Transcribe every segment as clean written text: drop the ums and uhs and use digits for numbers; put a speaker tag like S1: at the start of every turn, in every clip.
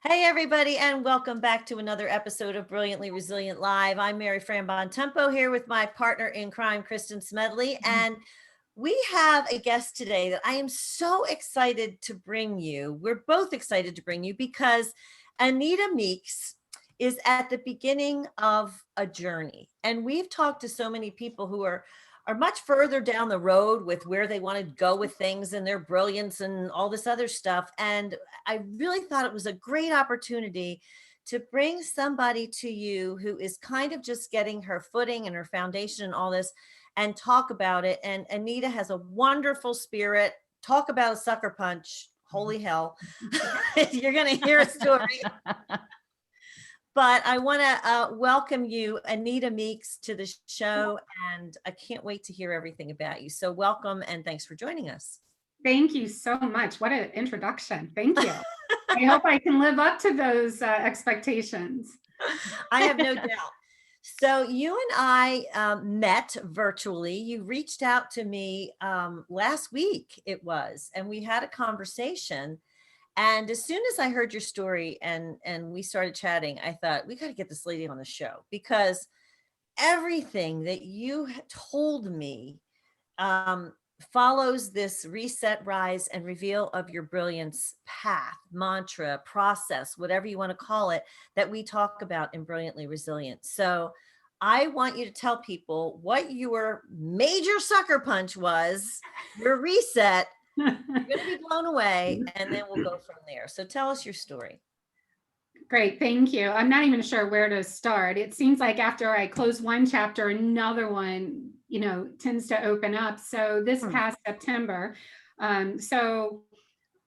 S1: Hey, everybody, and welcome back to another episode of Brilliantly Resilient Live. I'm Mary Fran Tempo here with my partner in crime, Kristin Smedley, and we have a guest today that I am so excited to bring you. We're both excited to bring you because Anita Meeks is at the beginning of a journey, and we've talked to so many people who are much further down the road with where they want to go with things and their brilliance and all this other stuff. And I really thought it was a great opportunity to bring somebody to you who is kind of just getting her footing and her foundation and all this and talk about it. And Anita has a wonderful spirit. Talk about a sucker punch. Holy hell. You're going to hear a story. But I want to welcome you, Anita Meeks, to the show, and I can't wait to hear everything about you. So welcome, and thanks for joining us.
S2: Thank you so much. What an introduction. Thank you. I hope I can live up to those expectations.
S1: I have no doubt. So you and I met virtually. You reached out to me last week, it was, and we had a conversation. And as soon as I heard your story and we started chatting, I thought we got to get this lady on the show because everything that you told me follows this reset, rise, and reveal of your brilliance path, mantra, process, whatever you want to call it, that we talk about in Brilliantly Resilient. So I want you to tell people what your major sucker punch was, your reset. You're going to be blown away, and then we'll go from there. So tell us your story.
S2: Great, thank you. I'm not even sure where to start. It seems like after I close one chapter, another one, tends to open up. So this past September, so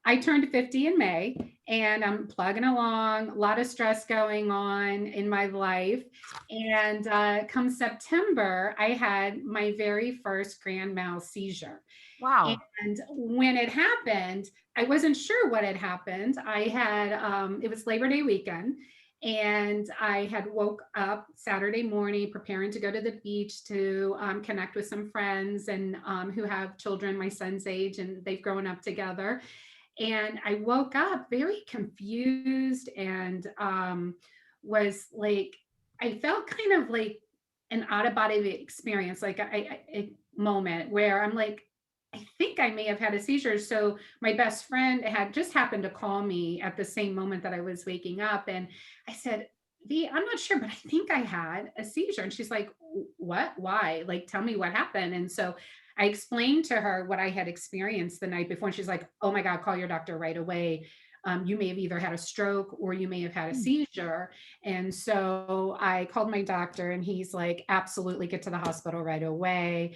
S2: I turned 50 in May, and I'm plugging along, a lot of stress going on in my life. And come September, I had my very first grand mal seizure.
S1: Wow.
S2: And when it happened, I wasn't sure what had happened. I had, it was Labor Day weekend, and I had woke up Saturday morning preparing to go to the beach to connect with some friends and who have children my son's age, and they've grown up together. And I woke up very confused and was like, I felt kind of like an out of body experience, like a moment where I'm like, I think I may have had a seizure. So my best friend had just happened to call me at the same moment that I was waking up. And I said, V, I'm not sure, but I think I had a seizure. And she's like, what? Why? Like, tell me what happened. And so I explained to her what I had experienced the night before. And she's like, oh my God, call your doctor right away. You may have either had a stroke or you may have had a seizure. And so I called my doctor, and he's like, absolutely, get to the hospital right away.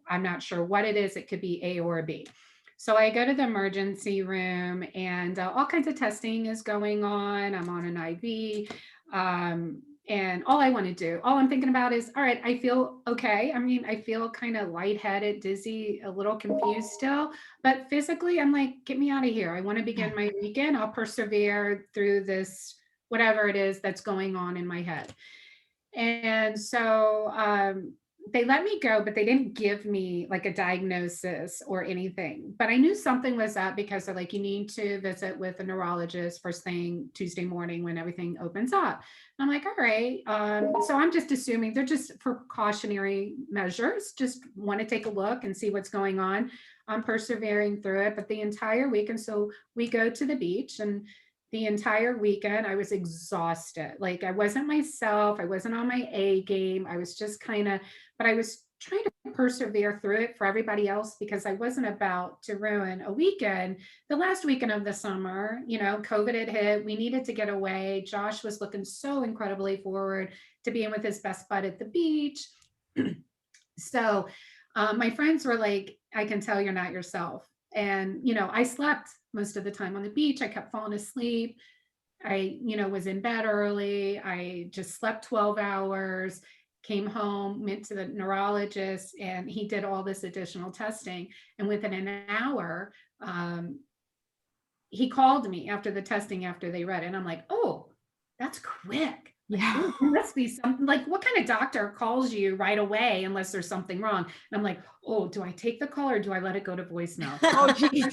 S2: I'm not sure what it is. It could be A or B. So I go to the emergency room, and all kinds of testing is going on. I'm on an IV. And all I'm thinking about is, all right, I feel okay. I mean, I feel kind of lightheaded, dizzy, a little confused still, but physically I'm like, get me out of here. I want to begin my weekend. I'll persevere through this, whatever it is that's going on in my head. And so they let me go, but they didn't give me like a diagnosis or anything. But I knew something was up because they're like, you need to visit with a neurologist first thing Tuesday morning when everything opens up. And I'm like, all right. So I'm just assuming they're just precautionary measures, just want to take a look and see what's going on. I'm persevering through it, but the entire week. And so we go to the beach, and the entire weekend I was exhausted. Like, I wasn't myself. I wasn't on my A game. I was just but I was trying to persevere through it for everybody else because I wasn't about to ruin a weekend. The last weekend of the summer, COVID had hit. We needed to get away. Josh was looking so incredibly forward to being with his best bud at the beach. So my friends were like, I can tell you're not yourself. And, I slept most of the time on the beach. I kept falling asleep. I, was in bed early. I just slept 12 hours, came home, went to the neurologist, and he did all this additional testing. And within an hour, he called me after the testing, after they read it. And I'm like, oh, that's quick.
S3: Yeah.
S2: Ooh, there must be something, like, what kind of doctor calls you right away unless there's something wrong? And I'm like, oh, do I take the call or do I let it go to voicemail?
S3: Oh, geez.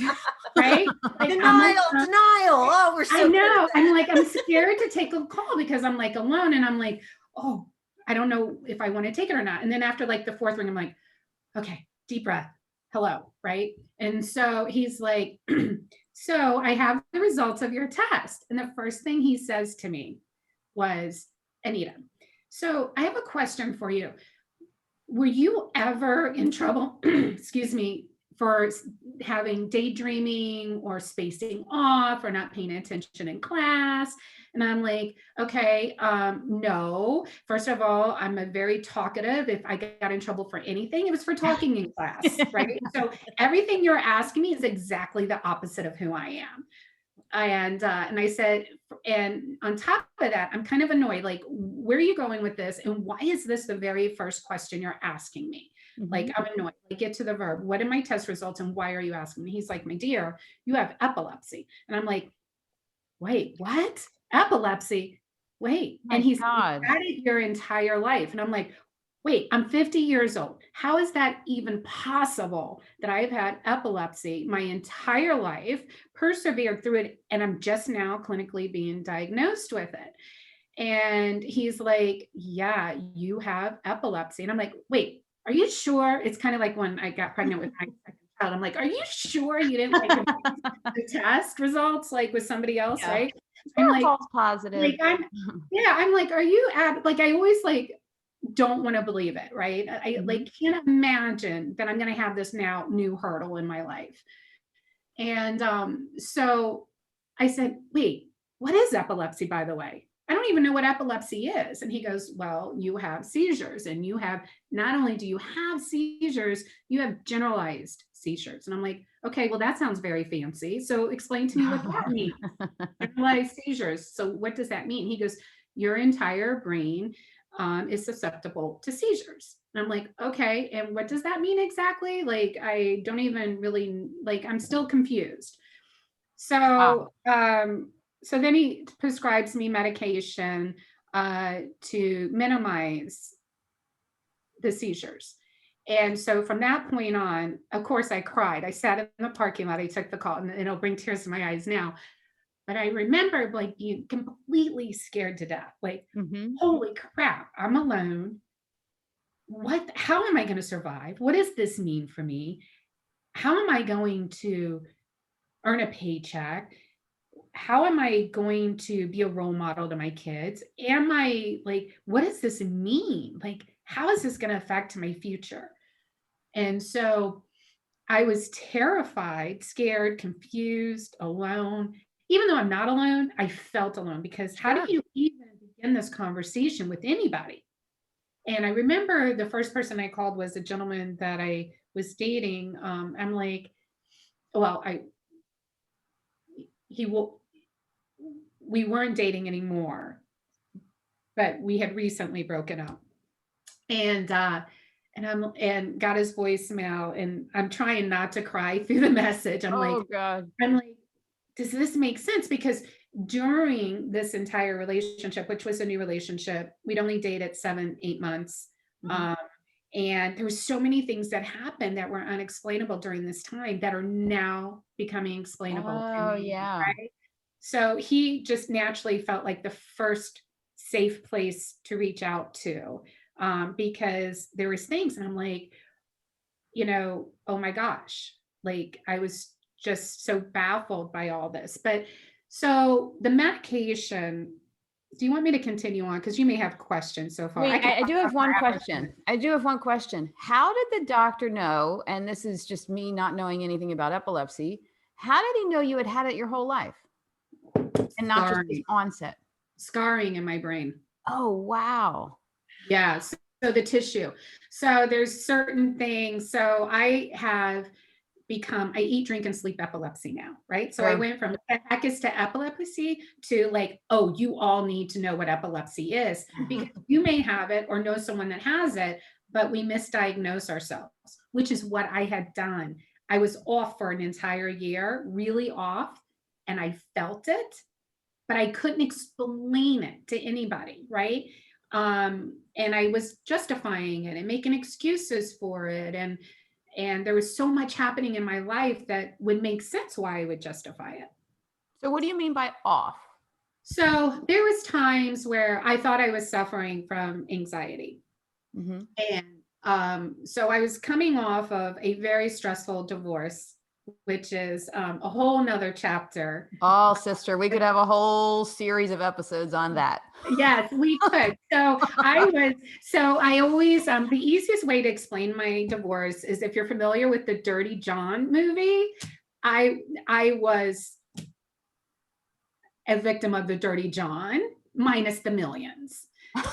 S2: Right? Like,
S1: Denial, denial. Oh, we're
S2: I
S1: so good at
S2: know.
S1: that.
S2: I'm like, I'm scared to take a call because I'm like alone and I'm like, oh, I don't know if I want to take it or not. And then after like the fourth ring, I'm like, okay, deep breath. Hello. Right. And so he's like, so I have the results of your test. And the first thing he says to me was, Anita, so I have a question for you. Were you ever in trouble, excuse me, for having daydreaming or spacing off or not paying attention in class? And I'm like, okay, no. First of all, I'm a very talkative. If I got in trouble for anything, it was for talking in class, right? So everything you're asking me is exactly the opposite of who I am. And I said, and on top of that, I'm kind of annoyed. Like, where are you going with this? And why is this the very first question you're asking me? Like, I'm annoyed. Like, get to the verb. What are my test results and why are you asking me? He's like, my dear, you have epilepsy. And I'm like, wait, what? Epilepsy? Wait.
S3: My
S2: And he's
S3: God.
S2: had it your entire life. And I'm like, wait, I'm 50 years old. How is that even possible that I've had epilepsy my entire life, persevered through it, and I'm just now clinically being diagnosed with it? And he's like, yeah, you have epilepsy. And I'm like, wait, are you sure? It's kind of like when I got pregnant with my second child. I'm like, are you sure you didn't like the test results like with somebody else,
S3: Yeah.
S2: right? I'm
S3: Or a
S2: like,
S3: false positive.
S2: I'm like, are you like, I always like don't want to believe it, right? I like can't imagine that I'm going to have this now new hurdle in my life. And so I said, wait, what is epilepsy, by the way? I don't even know what epilepsy is. And he goes, well, you have seizures, and you have, not only do you have seizures, you have generalized seizures. And I'm like, okay, well, that sounds very fancy. So explain to me what that means. Generalized seizures. So what does that mean? He goes, your entire brain is susceptible to seizures. And I'm like, okay, and what does that mean exactly? Like, I don't even really, like, I'm still confused.
S3: Wow.
S2: So, so then he prescribes me medication to minimize the seizures. And so from that point on, of course, I cried. I sat in the parking lot. I took the call, and it'll bring tears to my eyes now. But I remember like being completely scared to death. Like, holy crap, I'm alone. What, how am I going to survive? What does this mean for me? How am I going to earn a paycheck? How am I going to be a role model to my kids? Am I like, what does this mean? Like, how is this going to affect my future? And so I was terrified, scared, confused, alone. Even though I'm not alone, I felt alone, because how do you even begin this conversation with anybody? And I remember the first person I called was a gentleman that I was dating. I'm like, well, he will, we weren't dating anymore, but we had recently broken up. And got his voicemail, and I'm trying not to cry through the message.
S3: Oh God.
S2: I'm like, does this make sense? Because during this entire relationship, which was a new relationship, we'd only dated 7, 8 months. And there were so many things that happened that were unexplainable during this time that are now becoming explainable to
S3: Oh
S2: me,
S3: yeah.
S2: right? So he just naturally felt like the first safe place to reach out to, because there was things, and I'm like, oh my gosh, like I was just so baffled by all this. But so the medication, do you want me to continue on? Because you may have questions so far.
S3: Wait,
S2: Could
S3: I do
S2: talk
S3: have one
S2: forever.
S3: question. I do have one question. How did the doctor know, and this is just me not knowing anything about epilepsy, how did he know you had had it your whole life and not just this
S2: Scarring.
S3: onset?
S2: Scarring in my brain.
S3: Oh, wow.
S2: Yeah. So the tissue. So there's certain things. So I eat, drink, and sleep epilepsy now, right? So I went from what the heck is to epilepsy to like, oh, you all need to know what epilepsy is, because you may have it or know someone that has it, but we misdiagnose ourselves, which is what I had done. I was off for an entire year, really off, and I felt it, but I couldn't explain it to anybody, right? And I was justifying it and making excuses for it. And there was so much happening in my life that would make sense why I would justify it.
S3: So what do you mean by off?
S2: So there was times where I thought I was suffering from anxiety.
S3: Mm-hmm.
S2: And so I was coming off of a very stressful divorce, which is a whole nother chapter.
S3: Oh, sister, we could have a whole series of episodes on that.
S2: Yes, we could. So I always, the easiest way to explain my divorce is if you're familiar with the Dirty John movie, I was a victim of the Dirty John minus the millions.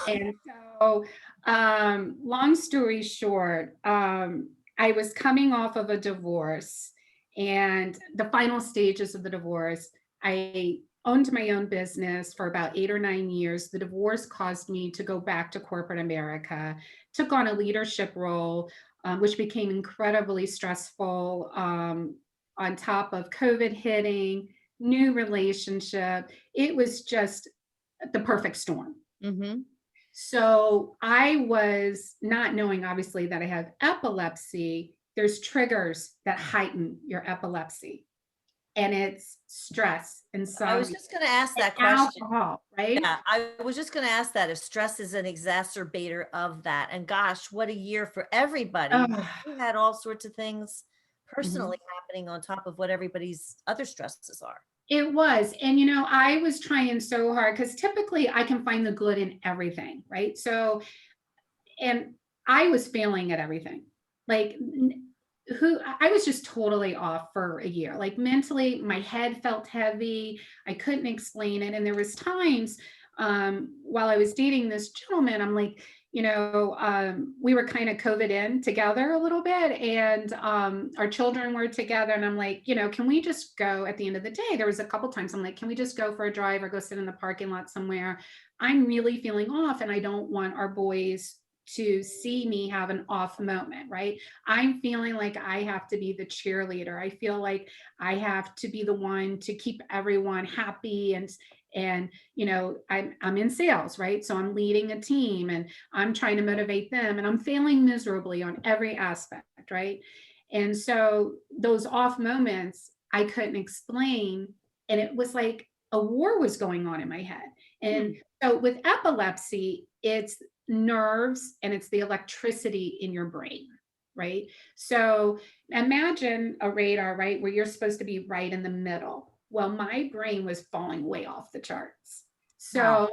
S2: And so, long story short, I was coming off of a divorce, and the final stages of the divorce, I owned my own business for about 8 or 9 years. The divorce caused me to go back to corporate America, took on a leadership role, which became incredibly stressful, on top of COVID hitting, new relationship. It was just the perfect storm.
S3: Mm-hmm.
S2: So I was not knowing, obviously, that I have epilepsy. There's triggers that heighten your epilepsy, and it's stress, insomnia.
S1: I was just going to ask that question.
S2: Alcohol, right?
S1: Yeah, I was just going to ask that if stress is an exacerbator of that. And gosh, what a year for everybody. We had all sorts of things personally happening on top of what everybody's other stresses are.
S2: It was. And, I was trying so hard because typically I can find the good in everything, right? So, and I was failing at everything. Like, I was just totally off for a year. Like, mentally, my head felt heavy. I couldn't explain it. And there was times while I was dating this gentleman, I'm like, we were kind of COVID in together a little bit, and our children were together. And I'm like, can we just go at the end of the day? There was a couple times I'm like, can we just go for a drive or go sit in the parking lot somewhere? I'm really feeling off, and I don't want our boys to see me have an off moment, right? I'm feeling like I have to be the cheerleader. I feel like I have to be the one to keep everyone happy, and I'm in sales, right? So I'm leading a team, and I'm trying to motivate them, and I'm failing miserably on every aspect, right? And so those off moments I couldn't explain, and it was like a war was going on in my head. And so with epilepsy, it's nerves and it's the electricity in your brain, right? So imagine a radar, right, where you're supposed to be right in the middle. Well, my brain was falling way off the charts. So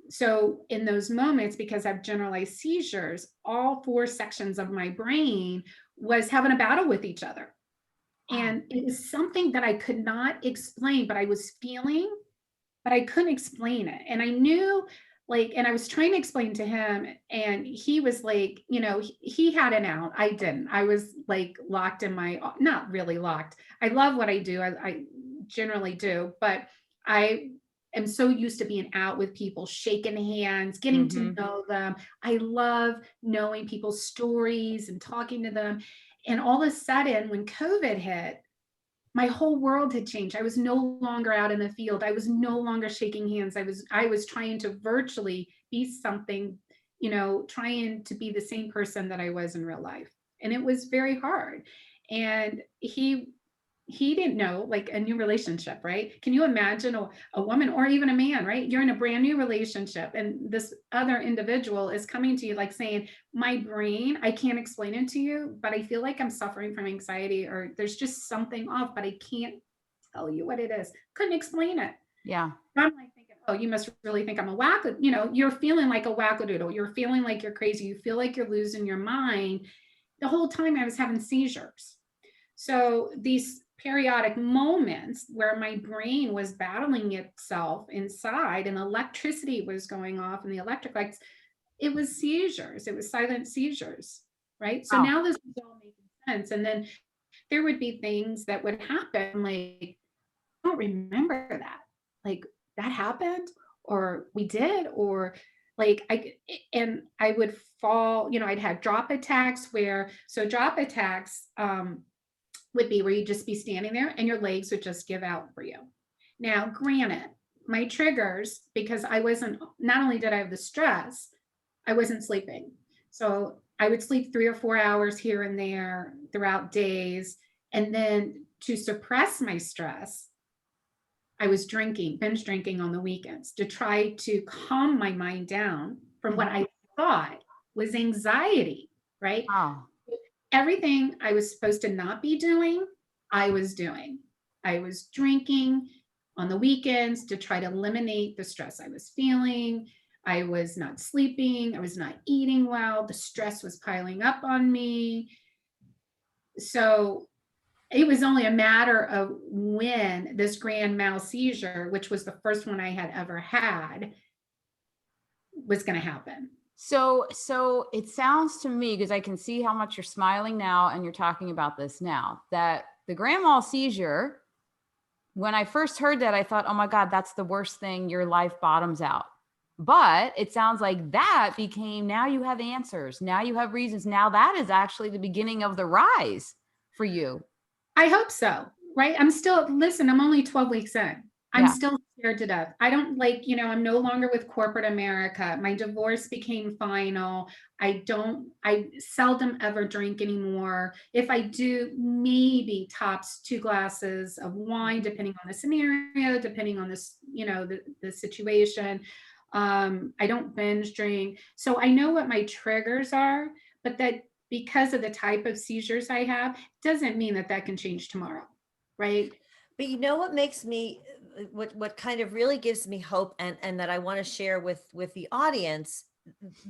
S2: so in those moments, because I've generalized seizures, all 4 sections of my brain was having a battle with each other. And it was something that I could not explain, but I was feeling, but I couldn't explain it. And I knew, and I was trying to explain to him, and he was like, he had an out. I didn't. I was like locked in not really locked. I love what I do. I generally do, but I am so used to being out with people, shaking hands, getting to know them. I love knowing people's stories and talking to them. And all of a sudden, when COVID hit, my whole world had changed. I was no longer out in the field. I was no longer shaking hands. I was trying to virtually be something, trying to be the same person that I was in real life. And it was very hard. And he didn't know, like, a new relationship, right? Can you imagine a woman or even a man, right? You're in a brand new relationship, and this other individual is coming to you like saying, my brain, I can't explain it to you, but I feel like I'm suffering from anxiety, or there's just something off, but I can't tell you what it is. Couldn't explain it.
S3: Yeah.
S2: I'm like thinking, oh, you must really think I'm a wacko. You're feeling like a wackadoodle. You're feeling like you're crazy. You feel like you're losing your mind. The whole time I was having seizures. So these periodic moments where my brain was battling itself inside, and electricity was going off, and the electric lights, it was seizures. It was silent seizures, right? So now this is all making sense. And then there would be things that would happen, like, I don't remember that. Like, that happened, or we did, or like I would fall, I'd have drop attacks drop attacks would be where you'd just be standing there and your legs would just give out for you. Now, granted, my triggers, because not only did I have the stress, I wasn't sleeping. So I would sleep 3 or 4 hours here and there throughout days. And then to suppress my stress, I was binge drinking on the weekends to try to calm my mind down from what I thought was anxiety, right?
S3: Wow.
S2: Everything I was supposed to not be doing, I was doing. I was drinking on the weekends to try to eliminate the stress I was feeling. I was not sleeping. I was not eating well. The stress was piling up on me. So it was only a matter of when this grand mal seizure, which was the first one I had ever had, was going to happen.
S3: So it sounds to me, because I can see how much you're smiling now and you're talking about this now, that the grand mal seizure, when I first heard that, I thought, oh my God, that's the worst thing. Your life bottoms out. But it sounds like that became, now you have answers. Now you have reasons. Now that is actually the beginning of the rise for you.
S2: I hope so, right? I'm only 12 weeks in. I'm still scared to death. I don't I'm no longer with corporate America. My divorce became final. I seldom ever drink anymore. If I do, maybe tops 2 glasses of wine, depending on the scenario, depending on this, the situation. I don't binge drink. So I know what my triggers are, but that because of the type of seizures I have, doesn't mean that can change tomorrow, right?
S1: But you know what makes me, what kind of really gives me hope, and that I want to share with the audience,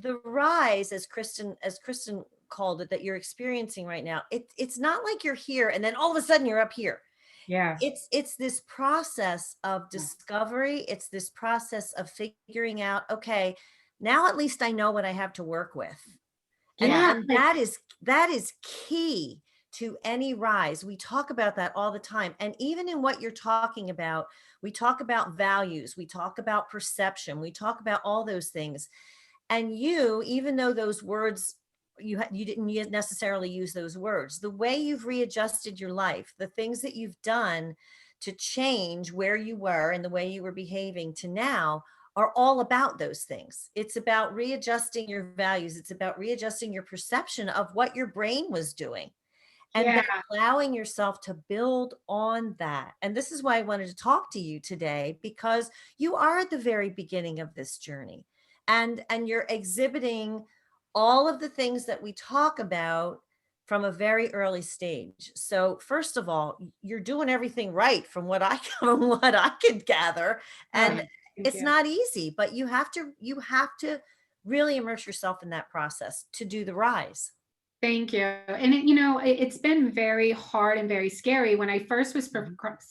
S1: the rise, as Kristin called it, that you're experiencing right now. It's not like you're here and then all of a sudden you're up here.
S2: Yeah.
S1: It's this process of discovery. It's this process of figuring out, okay, now at least I know what I have to work with. And that is key to any rise. We talk about that all the time. And even in what you're talking about, we talk about values, we talk about perception, we talk about all those things. And you, even though those words, you didn't necessarily use those words, the way you've readjusted your life, the things that you've done to change where you were and the way you were behaving to now, are all about those things. It's about readjusting your values. It's about readjusting your perception of what your brain was doing, and then allowing yourself to build on that. And this is why I wanted to talk to you today, because you are at the very beginning of this journey, and you're exhibiting all of the things that we talk about from a very early stage. So first of all, you're doing everything right from what I could gather. And it's not easy, but you have to really immerse yourself in that process to do the rise.
S2: Thank you. And it's been very hard and very scary when I first was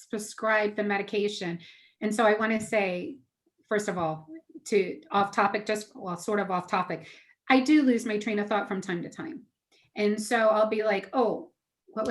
S2: prescribed the medication. And so I want to say, first of all, sort of off topic, I do lose my train of thought from time to time. And so I'll be like, oh, what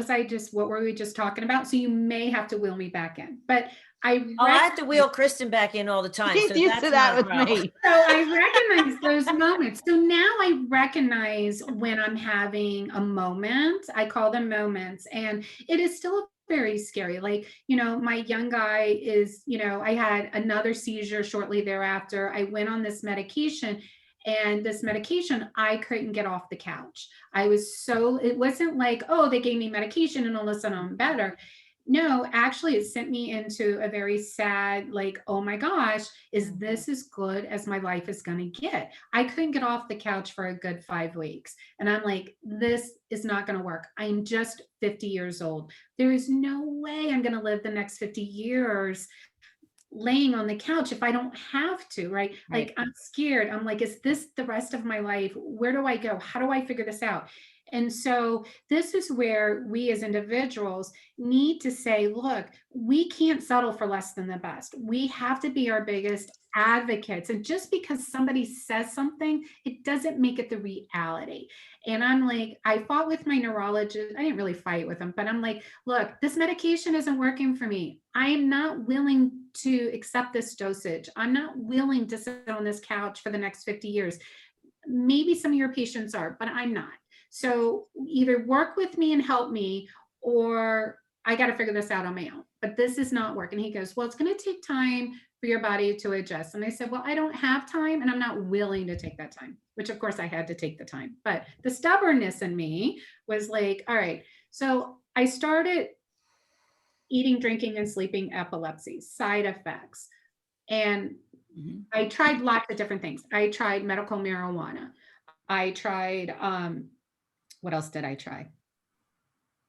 S2: were we just talking about? So you may have to wheel me back in. But I
S1: have to wheel Kristin back in all the time.
S3: He's used to that with me.
S2: So I recognize those moments. So now I recognize when I'm having a moment. I call them moments. And it is still very scary. Like, my young guy is, I had another seizure shortly thereafter. I went on this medication. And this medication, I couldn't get off the couch. It wasn't like, oh, they gave me medication and all of a sudden I'm better. No, actually, it sent me into a very sad, like, oh my gosh, is this as good as my life is going to get? I couldn't get off the couch for a good 5 weeks. And I'm like, this is not going to work. I'm just 50 years old. There is no way I'm going to live the next 50 years laying on the couch if I don't have to, right? Like, I'm scared. I'm like, is this the rest of my life? Where do I go? How do I figure this out? And so this is where we as individuals need to say, look, we can't settle for less than the best. We have to be our biggest advocates. And just because somebody says something, it doesn't make it the reality. And I'm like, I fought with my neurologist. I didn't really fight with him, but I'm like, look, this medication isn't working for me. I am not willing to accept this dosage. I'm not willing to sit on this couch for the next 50 years. Maybe some of your patients are, but I'm not. So either work with me and help me, or I got to figure this out on my own, but this is not working. He goes, well, it's going to take time for your body to adjust. And I said, well, I don't have time and I'm not willing to take that time, which of course I had to take the time. But the stubbornness in me was like, all right. So I started eating, drinking, and sleeping epilepsy, side effects. And I tried lots of different things. I tried medical marijuana. I tried, what else did I try?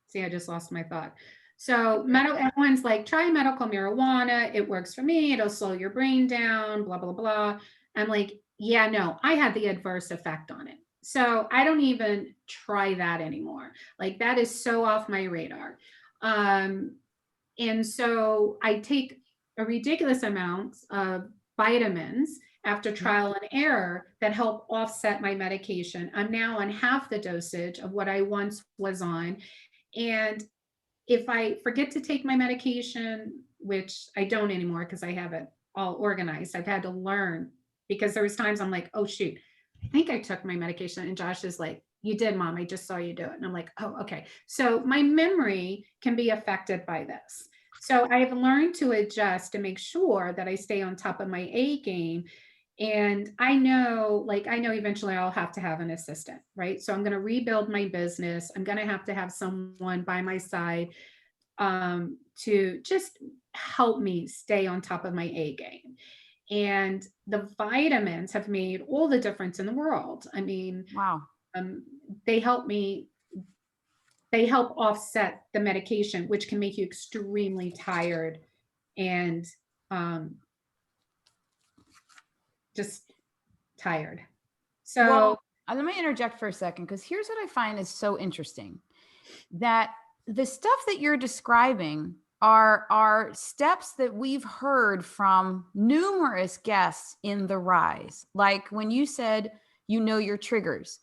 S2: See, I just lost my thought. So everyone's like, try medical marijuana. It works for me. It'll slow your brain down, blah, blah, blah. I'm like, yeah, no, I had the adverse effect on it. So I don't even try that anymore. Like that is so off my radar. And so I take a ridiculous amount of vitamins after trial and error that help offset my medication. I'm now on half the dosage of what I once was on. And if I forget to take my medication, which I don't anymore because I have it all organized, I've had to learn, because there was times I'm like, oh shoot, I think I took my medication. And Josh is like, you did, Mom, I just saw you do it. And I'm like, oh, okay. So my memory can be affected by this. So I've learned to adjust to make sure that I stay on top of my A game. And I know eventually I'll have to have an assistant, right? So I'm going to rebuild my business. I'm going to have someone by my side to just help me stay on top of my A game. And the vitamins have made all the difference in the world. I mean,
S3: Wow.
S2: They help offset the medication, which can make you extremely tired and just tired. So
S3: well, let me interject for a second, because here's what I find is so interesting, that the stuff that you're describing are steps that we've heard from numerous guests in The Rise. Like when you said, you know your triggers.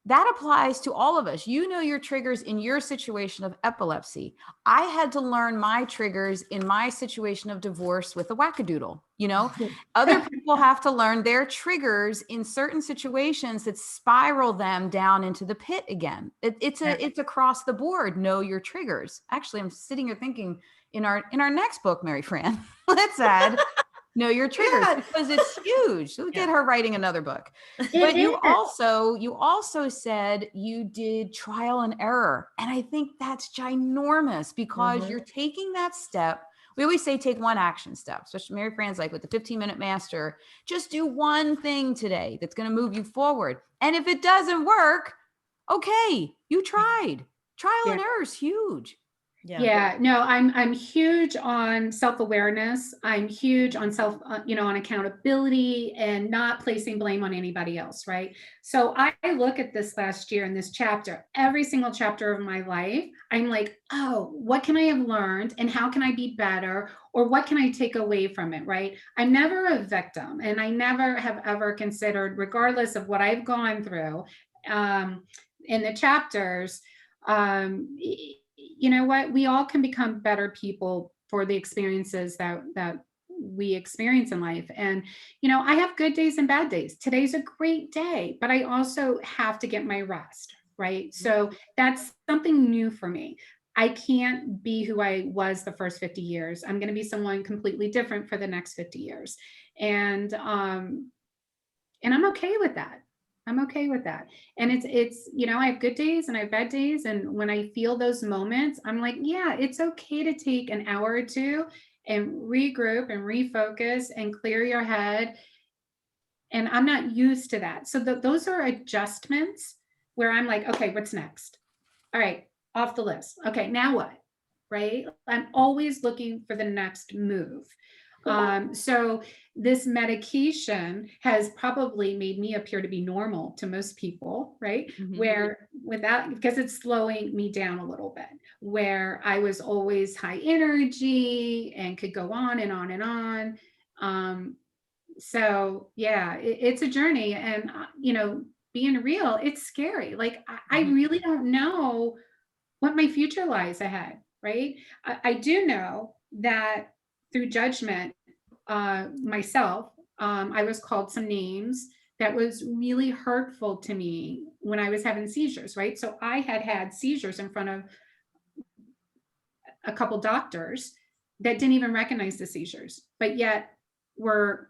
S3: That applies to all of us. You know your triggers in your situation of epilepsy. I had to learn my triggers in my situation of divorce with a wackadoodle. You know, other people have to learn their triggers in certain situations that spiral them down into the pit again. It's across the board. Know your triggers. Actually, I'm sitting here thinking in our next book, Mary Fran, let's add know your triggers, because it's huge. We'll get her writing another book. But you also said you did trial and error. And I think that's ginormous, because you're taking that step. We always say take one action step, especially Mary Fran's like with the 15-minute master, just do one thing today that's going to move you forward. And if it doesn't work, okay, you tried. Trial and error is huge.
S2: Yeah, no, I'm huge on self-awareness. I'm huge on on accountability and not placing blame on anybody else, right? So I look at this last year in this chapter, every single chapter of my life, I'm like, oh, what can I have learned and how can I be better? Or what can I take away from it, right? I'm never a victim, and I never have ever considered, regardless of what I've gone through in the chapters, you know what, we all can become better people for the experiences that we experience in life. And I have good days and bad days. Today's a great day, but I also have to get my rest, right? So that's something new for me. I can't be who I was the first 50 years. I'm going to be someone completely different for the next 50 years. And I'm okay with that. I'm okay with that. And it's, I have good days and I have bad days. And when I feel those moments, I'm like, yeah, it's okay to take an hour or two and regroup and refocus and clear your head. And I'm not used to that. So those are adjustments where I'm like, okay, what's next? All right, off the list. Okay, now what? Right? I'm always looking for the next move. So this medication has probably made me appear to be normal to most people, right? Because it's slowing me down a little bit, where I was always high energy and could go on and on and on. So yeah, it's a journey, and being real, it's scary. Like I really don't know what my future lies ahead, right? I do know that through judgment, myself, I was called some names that was really hurtful to me when I was having seizures, right? So I had seizures in front of a couple doctors that didn't even recognize the seizures, but yet were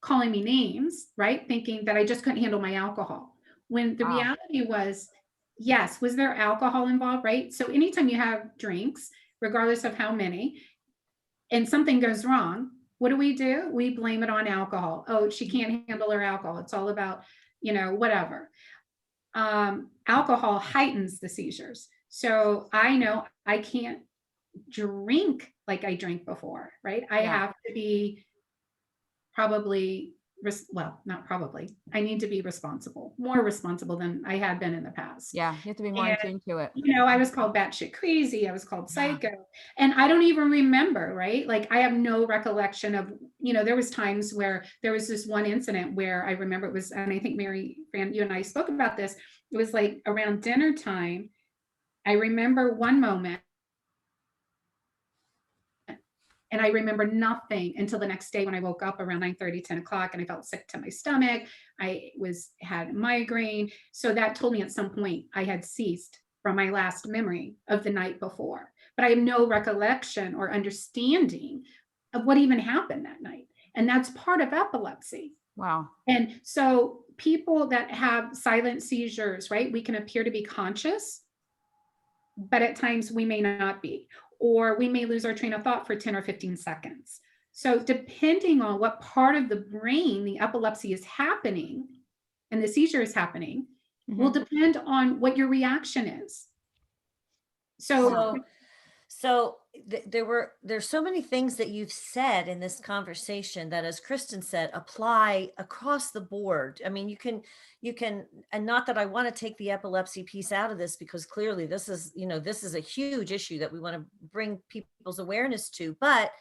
S2: calling me names, right? Thinking that I just couldn't handle my alcohol. When the reality was, yes, was there alcohol involved, right? So anytime you have drinks, regardless of how many, and something goes wrong, what do? We blame it on alcohol. Oh, she can't handle her alcohol. It's all about, whatever. Alcohol heightens the seizures. So I know I can't drink like I drank before, right? I have to be probably, not probably, I need to be responsible, more responsible than I had been in the past.
S3: Yeah, you have to be more in tune to it.
S2: I was called batshit crazy. I was called psycho. And I don't even remember, right? Like I have no recollection of, there was times where there was this one incident where I remember it was, and I think Mary Fran, you and I spoke about this. It was like around dinner time. I remember one moment, and I remember nothing until the next day when I woke up around 9:30, 10 o'clock, and I felt sick to my stomach. I had a migraine. So that told me at some point I had ceased from my last memory of the night before. But I have no recollection or understanding of what even happened that night. And that's part of epilepsy.
S3: Wow.
S2: And so people that have silent seizures, right, we can appear to be conscious, but at times we may not be, or we may lose our train of thought for 10 or 15 seconds. So depending on what part of the brain the epilepsy is happening and the seizure is happening, will depend on what your reaction is.
S1: There's so many things that you've said in this conversation that, as Kristin said, apply across the board. I mean, you can, and not that I want to take the epilepsy piece out of this, because clearly this is a huge issue that we want to bring people's awareness to, but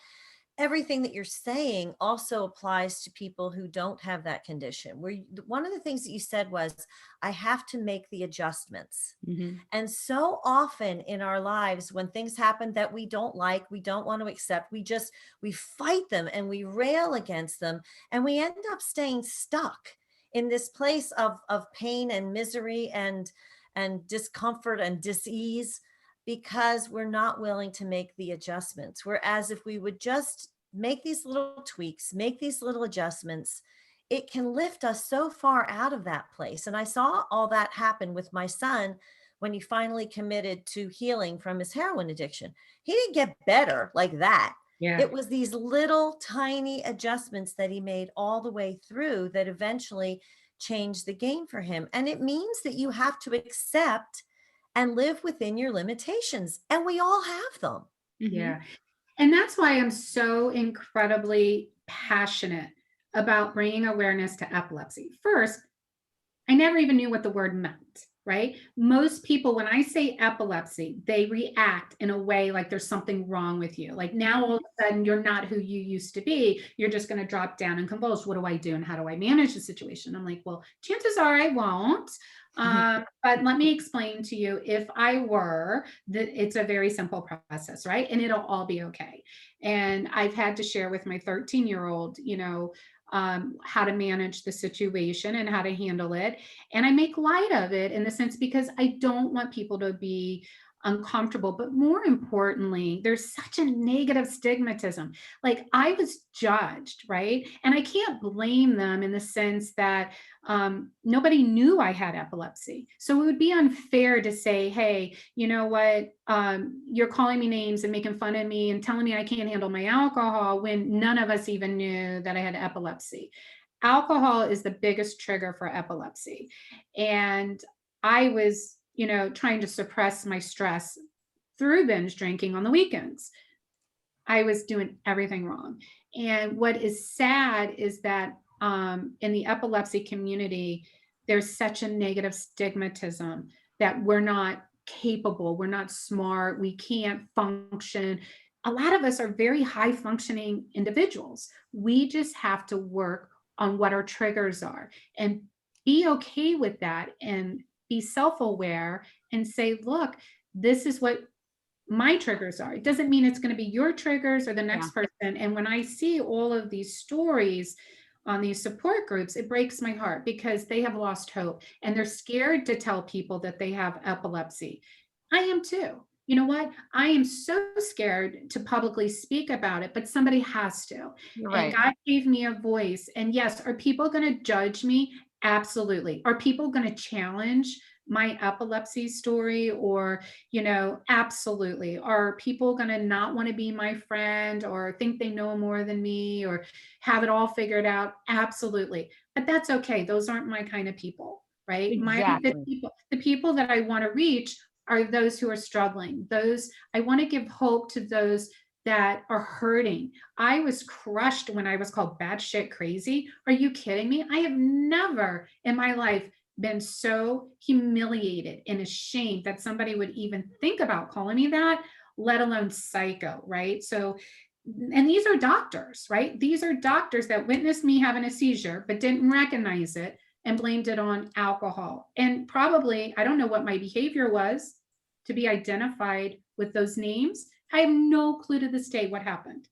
S1: everything that you're saying also applies to people who don't have that condition. One of the things that you said was, I have to make the adjustments. And so often in our lives, when things happen that we don't like, we don't want to accept, we fight them and we rail against them, and we end up staying stuck in this place of pain and misery and discomfort and dis-ease, because we're not willing to make the adjustments. Whereas if we would just make these little tweaks, make these little adjustments, it can lift us so far out of that place. And I saw all that happen with my son when he finally committed to healing from his heroin addiction. He didn't get better like that.
S2: Yeah.
S1: It was these little tiny adjustments that he made all the way through that eventually changed the game for him. And it means that you have to accept and live within your limitations. And we all have them.
S2: Yeah. And that's why I'm so incredibly passionate about bringing awareness to epilepsy. First, I never even knew what the word meant, right? Most people, when I say epilepsy, they react in a way like there's something wrong with you. Like now all of a sudden you're not who you used to be. You're just going to drop down and convulse. What do I do? And how do I manage the situation? I'm like, well, chances are I won't. But let me explain to you, if I were, that it's a very simple process, right? And it'll all be okay. And I've had to share with my 13-year-old, how to manage the situation and how to handle it. And I make light of it in the sense, because I don't want people to be uncomfortable, but more importantly, there's such a negative stigmatism. Like I was judged, right? And I can't blame them in the sense that nobody knew I had epilepsy. So it would be unfair to say, hey, you know what? You're calling me names and making fun of me and telling me I can't handle my alcohol, when none of us even knew that I had epilepsy. Alcohol is the biggest trigger for epilepsy. And I was trying to suppress my stress through binge drinking on the weekends. I was doing everything wrong. And what is sad is that in the epilepsy community, there's such a negative stigmatism that we're not capable, we're not smart, we can't function. A lot of us are very high functioning individuals. We just have to work on what our triggers are and be okay with that, and be self-aware and say, look, this is what my triggers are. It doesn't mean it's going to be your triggers or the next person. And when I see all of these stories on these support groups, it breaks my heart, because they have lost hope and they're scared to tell people that they have epilepsy. I am too. you know what? I am so scared to publicly speak about it, but somebody has to.
S3: You're
S2: And
S3: right.
S2: God gave me a voice. And yes, are people going to judge me? Absolutely. Are people going to challenge my epilepsy story? Or, absolutely. Are people going to not want to be my friend or think they know more than me or have it all figured out? Absolutely. But that's okay. Those aren't my kind of people, right?
S3: Exactly.
S2: The people that I want to reach are those who are struggling. I want to give hope to those that are hurting. I was crushed when I was called batshit crazy. Are you kidding me? I have never in my life been so humiliated and ashamed that somebody would even think about calling me that, let alone psycho, right? So, and these are doctors, right? These are doctors that witnessed me having a seizure, but didn't recognize it and blamed it on alcohol. And probably, I don't know what my behavior was to be identified with those names. I have no clue to this day what happened.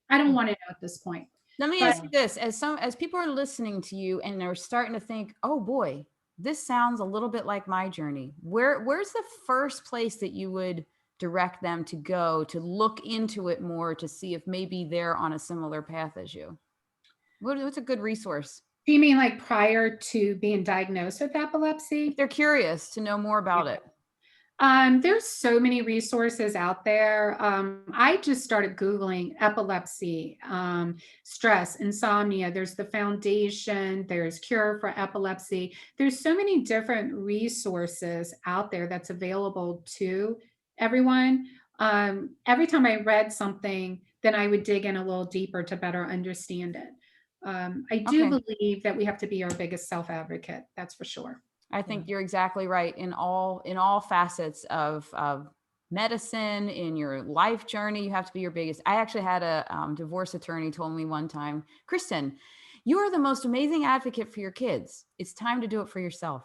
S2: I don't want to know at this point.
S3: Let me
S2: But
S3: ask you this: as people are listening to you and they're starting to think, "Oh boy, this sounds a little bit like my journey." Where's the first place that you would direct them to go to look into it more to see if maybe they're on a similar path as you? What's a good resource
S2: do you mean like prior to being diagnosed with epilepsy?
S3: if they're curious to know more about it?
S2: There's so many resources out there. I just started Googling epilepsy, stress, insomnia. There's the foundation, there's Cure for Epilepsy. There's so many different resources out there that's available to everyone. Every time I read something, then I would dig in a little deeper to better understand it. I do
S3: Okay.
S2: believe that we have to be our biggest self-advocate. That's for sure.
S3: I think you're exactly right in all facets of medicine, in your life journey. You have to be your biggest. I actually had a divorce attorney told me one time, Kristin, you are the most amazing advocate for your kids. It's time to do it for yourself.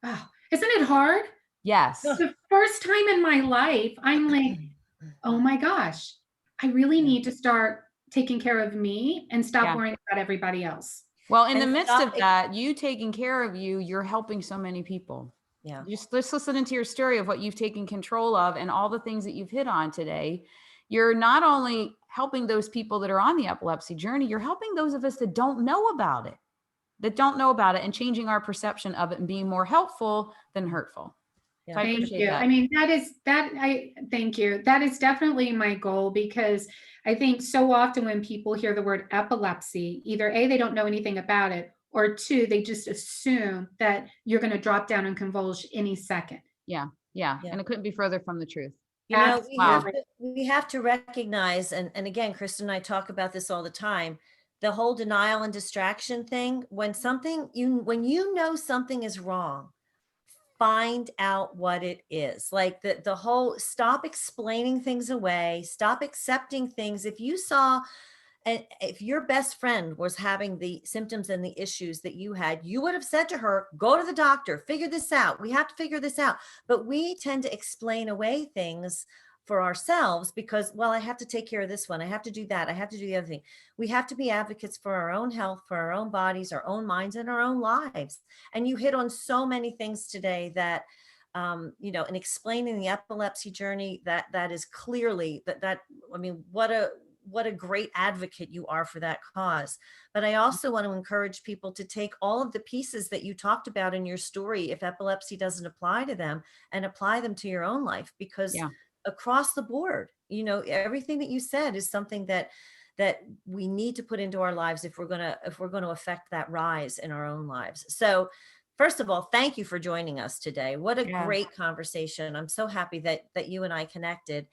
S2: Oh, isn't it hard?
S3: Yes.
S2: The first time in my life, I'm like, oh my gosh, I really need to start taking care of me and stop
S3: Yeah.
S2: worrying about everybody else.
S3: Well, in the
S1: And
S3: midst
S1: stop
S3: of that, you taking care of you, you're helping so many people.
S1: Yeah.
S3: Just listening to your story of what you've taken control of and all the things that you've hit on today. You're not only helping those people that are on the epilepsy journey, you're helping those of us that don't know about it, and changing our perception of it and being more helpful than hurtful.
S1: Yeah.
S3: So I
S2: Thank
S3: appreciate
S2: you.
S3: that.
S2: I mean, thank you. That is definitely my goal, because I think so often when people hear the word epilepsy, either A, they don't know anything about it, or two, they just assume that you're going to drop down and convulse any second.
S3: Yeah.
S1: Yeah.
S3: And it couldn't be further from the truth.
S1: You know,
S2: Absolutely.
S1: we have to recognize, and again, Kristin and I talk about this all the time, the whole denial and distraction thing. When you know something is wrong, find out what it is. Like the whole stop explaining things away, stop accepting things. If you saw, and if your best friend was having the symptoms and the issues that you had, you would have said to her, go to the doctor, figure this out. We have to figure this out. But we tend to explain away things for ourselves because, well, I have to take care of this one. I have to do that. I have to do the other thing. We have to be advocates for our own health, for our own bodies, our own minds, and our own lives. And you hit on so many things today that, in explaining the epilepsy journey, that is clearly I mean, what a great advocate you are for that cause. But I also want to encourage people to take all of the pieces that you talked about in your story, if epilepsy doesn't apply to them, and apply them to your own life, because across the board, everything that you said is something that we need to put into our lives if we're going to affect that rise in our own lives. So first of all, thank you for joining us today. What a great conversation. I'm so happy that you and I connected.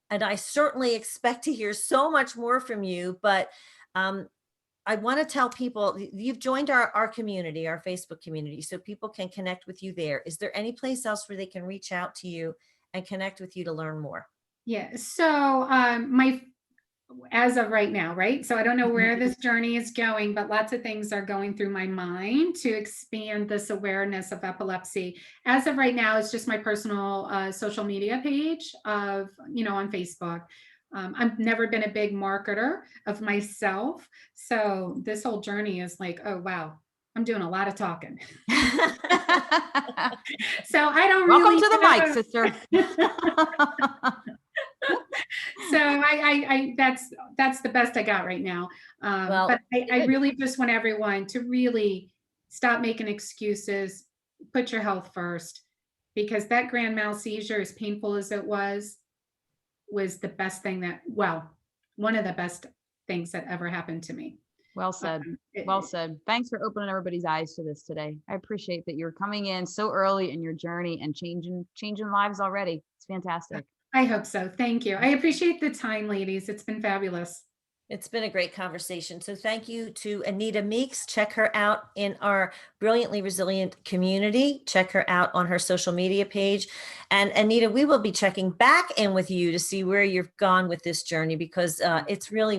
S1: And I certainly expect to hear so much more from you, but I want to tell people you've joined our community, our Facebook community, so people can connect with you there. Is there any place else where they can reach out to you and connect with you to learn more?
S2: Yeah. So as of right now, right? So I don't know where this journey is going, but lots of things are going through my mind to expand this awareness of epilepsy. As of right now, it's just my personal social media page on Facebook. I've never been a big marketer of myself. So this whole journey is like, oh, wow. I'm doing a lot of talking. So I don't
S3: Welcome
S2: really
S3: to the
S2: know.
S3: mic, sister.
S2: So that's the best I got right now.
S1: Well,
S2: But I
S1: good.
S2: really just want everyone to really stop making excuses, put your health first, because that grand mal seizure, as painful as it was the best thing one of the best things that ever happened to me.
S3: Well said. Well said. Thanks for opening everybody's eyes to this today. I appreciate that you're coming in so early in your journey and changing lives already. It's fantastic.
S2: I hope so. Thank you. I appreciate the time, ladies. It's been fabulous.
S1: It's been a great conversation. So thank you to Anita Meeks. Check her out in our Brilliantly Resilient community. Check her out on her social media page. And Anita, we will be checking back in with you to see where you've gone with this journey, because it's really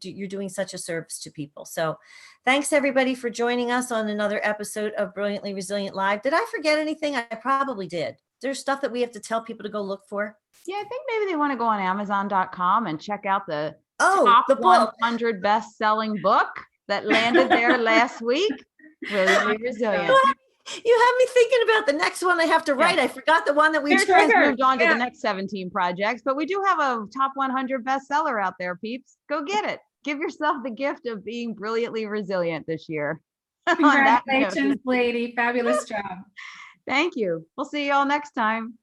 S1: you're doing such a service to people. So thanks everybody for joining us on another episode of Brilliantly Resilient Live. Did I forget anything? I probably did. There's stuff that we have to tell people to go look for.
S3: Yeah, I think maybe they want to go on Amazon.com and check out the
S1: the book.
S3: 100 best-selling book that landed there last week. Brilliantly Resilient.
S1: You have me thinking about the next one I have to write. I forgot the one that we
S3: You guys
S1: triggered.
S3: moved on to the next 17 projects, but we do have a top 100 bestseller out there, peeps. Go get it. Give yourself the gift of being brilliantly resilient this year.
S2: Congratulations, lady. Fabulous job.
S3: Thank you. We'll see you all next time.